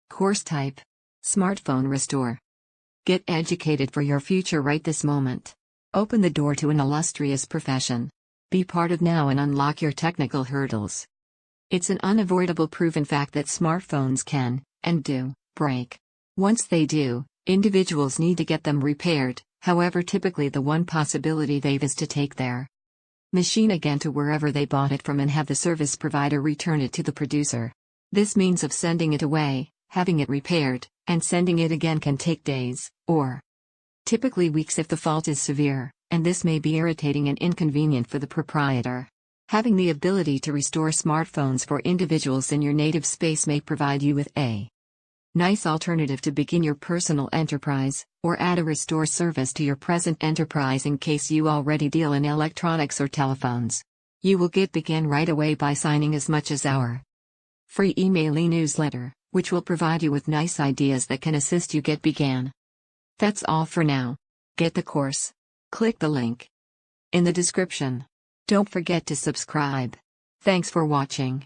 Course type: Smartphone Restore. Get educated for your future right this moment. Open the door to an illustrious profession. Be part of now and unlock your technical hurdles. It's an unavoidable proven fact that smartphones can, and do, break. Once they do, individuals need to get them repaired. However, typically the one possibility they've is to take their machine again to wherever they bought it from and have the service provider return it to the producer. This means of sending it away, having it repaired, and sending it again can take days, or typically weeks if the fault is severe, and this may be irritating and inconvenient for the proprietor. Having the ability to restore smartphones for individuals in your native space may provide you with a nice alternative to begin your personal enterprise, or add a restore service to your present enterprise in case you already deal in electronics or telephones. You will get begin right away by signing as much as our free email e-newsletter, which will provide you with nice ideas that can assist you get began. That's all for now. Get the course. Click the link in the description. Don't forget to subscribe. Thanks for watching.